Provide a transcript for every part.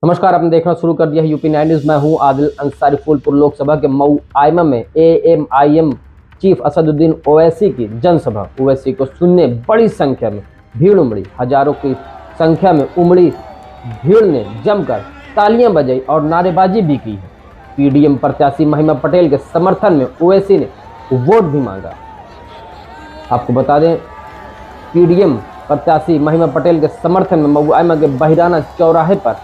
नमस्कार, आपने देखना शुरू कर दिया है यूपी 9 न्यूज। मैं हूं आदिल अंसारी। फूलपुर लोकसभा के मऊ आइमा में एएमआईएम चीफ असदुद्दीन ओवैसी की जनसभा। ओवैसी को सुनने बड़ी संख्या में भीड़ उमड़ी। हजारों की संख्या में उमड़ी भीड़ ने जमकर तालियां बजाई और नारेबाजी भी की है। पीडीएम प्रत्याशी महिमा पटेल के समर्थन में ओवैसी ने वोट भी मांगा। आपको बता दें, पीडीएम प्रत्याशी महिमा पटेल के समर्थन में मऊ आइमा के बहिराना चौराहे पर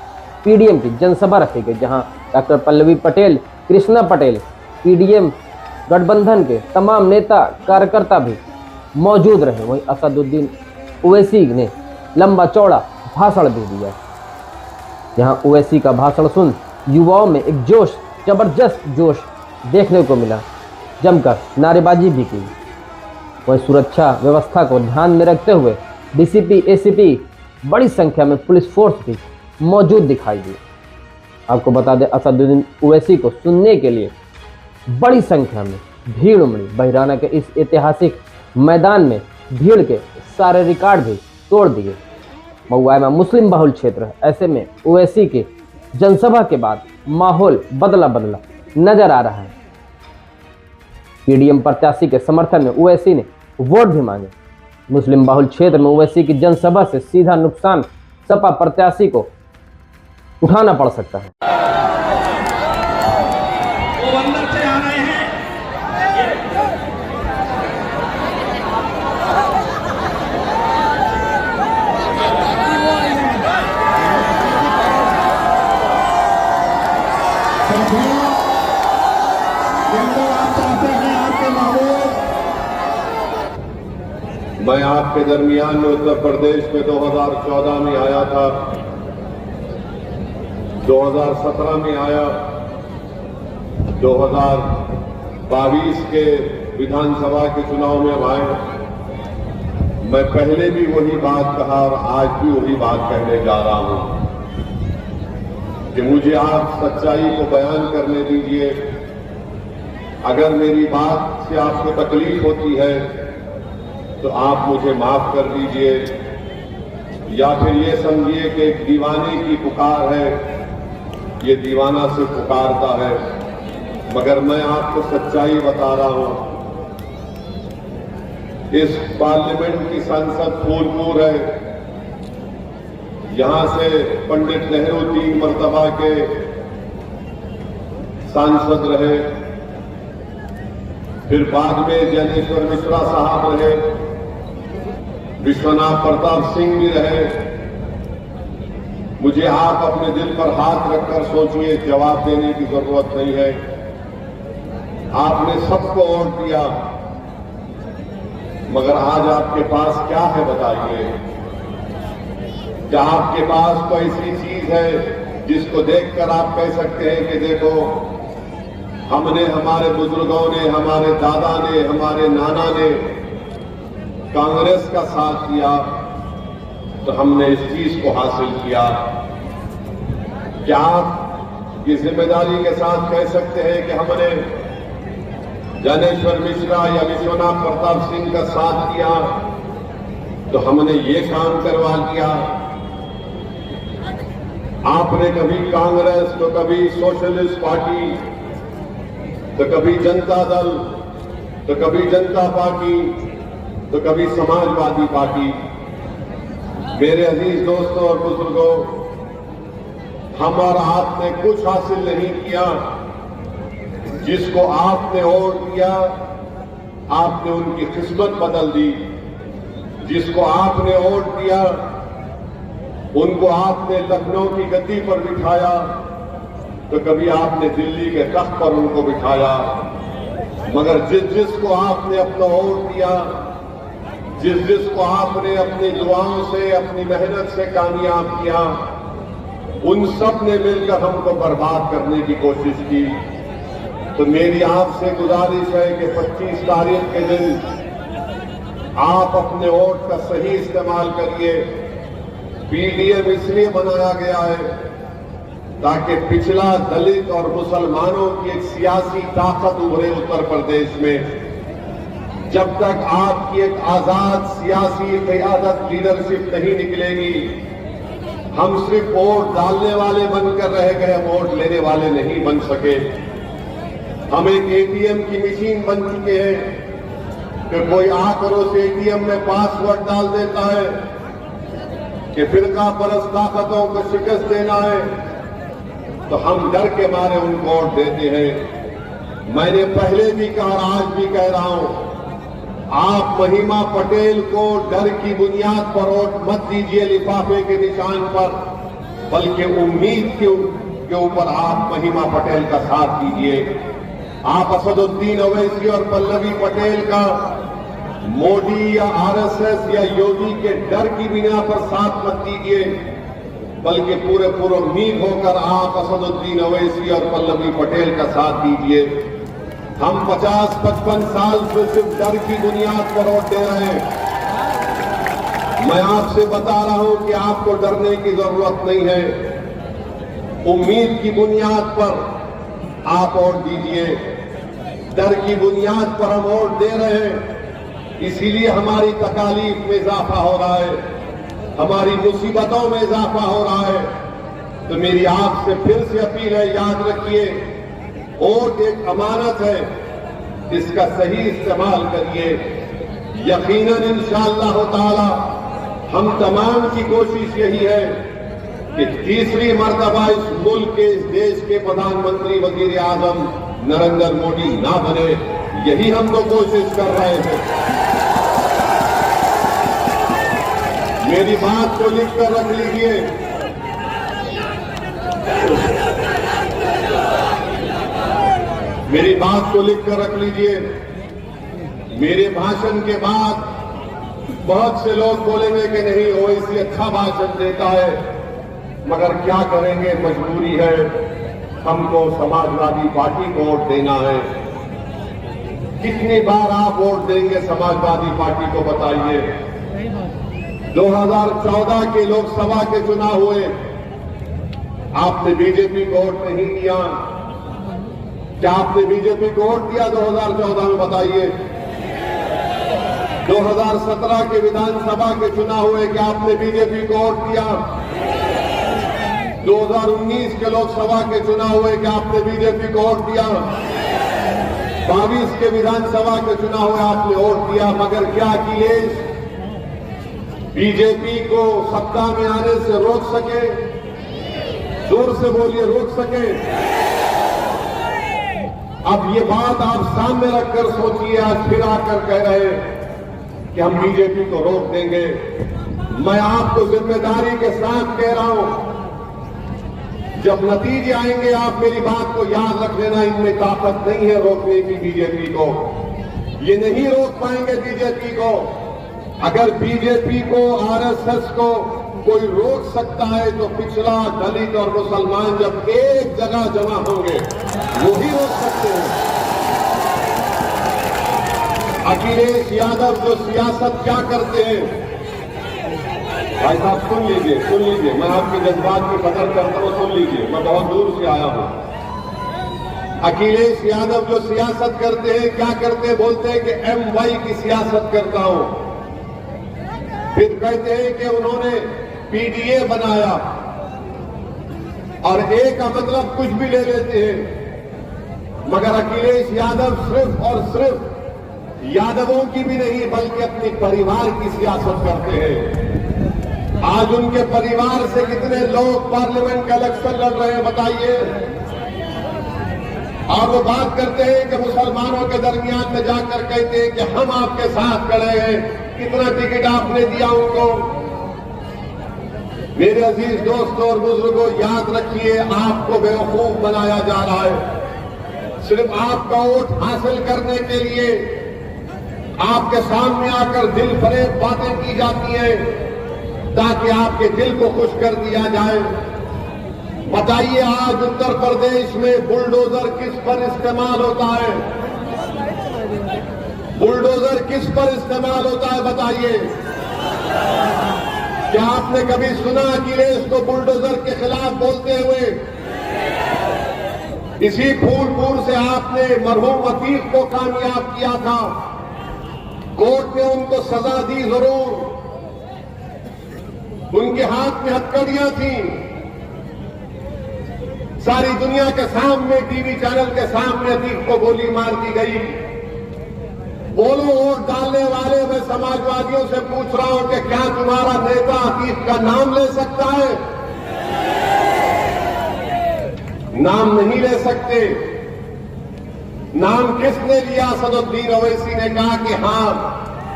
पीडीएम की जनसभा रखी गई, जहां डॉक्टर पल्लवी पटेल, कृष्णा पटेल, पीडीएम गठबंधन के तमाम नेता कार्यकर्ता भी मौजूद रहे। वहीं असदुद्दीन ओवैसी ने लंबा चौड़ा भाषण भी दिया। यहां ओवैसी का भाषण सुन युवाओं में एक जबरदस्त जोश देखने को मिला। जमकर नारेबाजी भी की। वहीं सुरक्षा व्यवस्था को ध्यान में रखते हुए डीसीपी, एसीपी, बड़ी संख्या में पुलिस फोर्स भी मौजूद दिखाई दी। आपको बता दें, असदुद्दीन ओवैसी को सुनने के लिए बड़ी संख्या में भीड़ उमड़ी। बहिराना के इस ऐतिहासिक मैदान में भीड़ के सारे रिकॉर्ड भी तोड़ दिए। मऊ आइमा मुस्लिम बहुल क्षेत्र है, ऐसे में ओवैसी के जनसभा के बाद माहौल बदला नजर आ रहा है। पीडीएम प्रत्याशी के समर्थन में ओवैसी ने वोट भी मांगे। मुस्लिम बहुल क्षेत्र में ओवैसी की जनसभा से सीधा नुकसान सपा प्रत्याशी को उठाना पड़ सकता है। वो अंदर से आ रहे हैं। मैं आपके दरमियान में उत्तर प्रदेश में 2014 में आया था, 2017 में आया, 2022 के विधानसभा के चुनाव में हम आए। मैं पहले भी वही बात कहा और आज भी वही बात कहने जा रहा हूं कि मुझे आप सच्चाई को बयान करने दीजिए। अगर मेरी बात से आपको तकलीफ होती है तो आप मुझे माफ कर दीजिए, या फिर ये समझिए कि एक दीवाने की पुकार है, ये दीवाना से पुकारता है। मगर मैं आपको सच्चाई बता रहा हूं। इस पार्लियामेंट की संसद फूलपुर है। यहां से पंडित नेहरू 3 मर्तबा के सांसद रहे, फिर बाद में ज्ञानेश्वर मिश्रा साहब रहे, विश्वनाथ प्रताप सिंह भी रहे। मुझे आप अपने दिल पर हाथ रखकर सोचिए, जवाब देने की जरूरत नहीं है। आपने सबको वोट दिया, मगर आज आपके पास क्या है बताइए? क्या आपके पास कोई ऐसी चीज है जिसको देखकर आप कह सकते हैं कि देखो, हमने, हमारे बुजुर्गों ने, हमारे दादा ने, हमारे नाना ने कांग्रेस का साथ दिया तो हमने इस चीज को हासिल किया? क्या आप ये जिम्मेदारी के साथ कह सकते हैं कि हमने ज्ञानेश्वर मिश्रा या विश्वनाथ प्रताप सिंह का साथ दिया तो हमने ये काम करवा लिया? आपने कभी कांग्रेस तो कभी सोशलिस्ट पार्टी तो कभी जनता दल तो कभी जनता पार्टी तो कभी समाजवादी पार्टी। मेरे अजीज दोस्तों और बुजुर्गों, हम और आपने कुछ हासिल नहीं किया। जिसको आपने वोट दिया, आपने उनकी किस्मत बदल दी। जिसको आपने वोट दिया, उनको आपने लखनऊ की गद्दी पर बिठाया तो कभी आपने दिल्ली के तख्त पर उनको बिठाया। मगर जिसको आपने अपना वोट दिया, जिसको आपने अपनी दुआओं से, अपनी मेहनत से कामयाब किया, उन सब ने मिलकर हमको बर्बाद करने की कोशिश की। तो मेरी आपसे गुजारिश है कि 25 तारीख के दिन आप अपने वोट का सही इस्तेमाल करिए। पीडीएम इसलिए बनाया गया है ताकि पिछला दलित और मुसलमानों की एक सियासी ताकत उभरे उत्तर प्रदेश में। जब तक आपकी एक आजाद सियासी क़यादत, लीडरशिप नहीं निकलेगी, हम सिर्फ वोट डालने वाले बनकर रह गए, वोट लेने वाले नहीं बन सके। हम एक एटीएम की मशीन बन चुके हैं कि कोई आकर उस एटीएम में पासवर्ड डाल देता है कि फिरका परस्त ताकतों को शिकस्त देना है, तो हम डर के मारे उनको वोट देते हैं। मैंने पहले भी कहा, आज भी कह रहा हूं, आप महिमा पटेल को डर की बुनियाद पर वोट मत दीजिए लिफाफे के निशान पर, बल्कि उम्मीद के ऊपर आप महिमा पटेल का साथ दीजिए। आप असदुद्दीन ओवैसी और पल्लवी पटेल का मोदी या आरएसएस या योगी के डर की बिना पर साथ मत दीजिए, बल्कि पूरे उम्मीद होकर आप असदुद्दीन ओवैसी और पल्लवी पटेल का साथ दीजिए। हम 50-55 साल से सिर्फ डर की बुनियाद पर वोट दे रहे हैं। मैं आपसे बता रहा हूं कि आपको डरने की जरूरत नहीं है। उम्मीद की बुनियाद पर आप वोट दीजिए। डर की बुनियाद पर हम वोट दे रहे हैं, इसीलिए हमारी तकालीफ में इजाफा हो रहा है, हमारी मुसीबतों में इजाफा हो रहा है। तो मेरी आपसे फिर से अपील है, याद रखिए, वोट एक अमानत है, इसका सही इस्तेमाल करिए। यकीनन इंशाअल्लाह ताला हम तमाम की कोशिश यही है कि तीसरी मर्तबा इस मुल्क के, इस देश के प्रधानमंत्री वजीर आजम नरेंद्र मोदी ना बने, यही हम तो कोशिश कर रहे हैं। मेरी बात को लिख कर रख लीजिए। मेरी बात को लिख कर रख लीजिए। मेरे भाषण के बाद बहुत से लोग बोलेंगे कि नहीं, ओवैसी अच्छा भाषण देता है, मगर क्या करेंगे, मजबूरी है, हमको समाजवादी पार्टी को वोट देना है। कितनी बार आप वोट देंगे समाजवादी पार्टी को, बताइए। 2014 के लोकसभा के चुनाव हुए, आपने बीजेपी को वोट नहीं दिया। क्या आपने बीजेपी को वोट दिया 2014 में, बताइए। 2017 के विधानसभा के चुनाव हुए, क्या आपने बीजेपी को वोट दिया? 2019 के लोकसभा के चुनाव हुए, क्या आपने बीजेपी को वोट दिया? 22 के विधानसभा के चुनाव हुए, आपने वोट दिया। मगर क्या अखिलेश बीजेपी को सत्ता में आने से रोक सके? जोर से बोलिए, रोक सके? अब ये बात आप सामने रखकर सोचिए, आज फिर आकर कह रहे हैं कि हम बीजेपी को रोक देंगे। मैं आपको जिम्मेदारी के साथ कह रहा हूं, जब नतीजे आएंगे आप मेरी बात को याद रख लेना, इनमें ताकत नहीं है रोकने की बीजेपी को। ये नहीं रोक पाएंगे बीजेपी को। अगर बीजेपी को, आरएसएस को कोई रोक सकता है तो पिछड़ा, दलित और मुसलमान जब एक जगह जमा होंगे वो ही रोक सकते हैं। अखिलेश यादव जो सियासत क्या करते हैं, भाई साहब सुन लीजिए, मैं आपके जज्बात की कदर करता हूं, सुन लीजिए, मैं बहुत दूर से आया हूं। अखिलेश यादव जो सियासत करते हैं, क्या करते हैं? बोलते हैं कि MY की सियासत करता हूं, फिर कहते हैं कि उन्होंने PDA बनाया, और A का मतलब कुछ भी ले लेते हैं। मगर अखिलेश यादव सिर्फ और सिर्फ यादवों की भी नहीं, बल्कि अपने परिवार की सियासत करते हैं। आज उनके परिवार से कितने लोग पार्लियामेंट का इलेक्शन लड़ रहे हैं, बताइए। और वो बात करते हैं कि मुसलमानों के दरमियान में जाकर कहते हैं कि हम आपके साथ खड़े हैं, कितना टिकट आपने दिया उनको। मेरे अजीज दोस्तों और बुजुर्गों, याद रखिए, आपको बेवकूफ बनाया जा रहा है। सिर्फ आपका वोट हासिल करने के लिए आपके सामने आकर दिल फरेब बातें की जाती हैं, ताकि आपके दिल को खुश कर दिया जाए। बताइए, आज उत्तर प्रदेश में बुलडोजर किस पर इस्तेमाल होता है? बुलडोजर किस पर इस्तेमाल होता है, बताइए। क्या आपने कभी सुना अखिलेश को बुलडोजर के खिलाफ बोलते हुए? इसी फूलपुर से आपने मरहूम अतीक को कामयाब किया था, कोर्ट ने उनको सजा दी जरूर, उनके उनके हाथ में हथकड़ियां थी। सारी दुनिया के सामने, टीवी चैनल के सामने अतीक को गोली मार दी गई। बोलो वोट डालने वाले, मैं समाजवादियों से पूछ रहा हूं कि क्या तुम्हारा नेता अतीक का नाम ले सकता है? नाम नहीं ले सकते। नाम किसने लिया? असदुद्दीन ओवैसी ने कहा कि हां,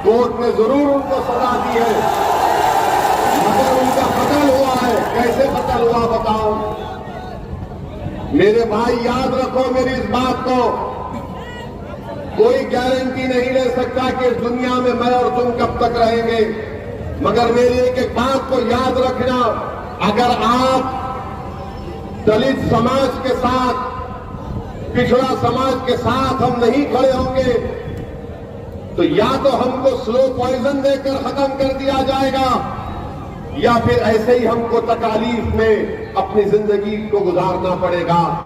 कोर्ट ने जरूर उनको सजा दी है, मगर उनका कत्ल हुआ है। कैसे कत्ल हुआ बताओ? मेरे भाई याद रखो मेरी इस बात को, कोई गारंटी नहीं ले सकता कि इस दुनिया में मैं और तुम कब तक रहेंगे, मगर मेरी एक एक बात को याद रखना, अगर आप दलित समाज के साथ, पिछड़ा समाज के साथ हम नहीं खड़े होंगे तो या तो हमको स्लो पॉइजन देकर खत्म कर दिया जाएगा, या फिर ऐसे ही हमको तकालीफ में अपनी जिंदगी को गुजारना पड़ेगा।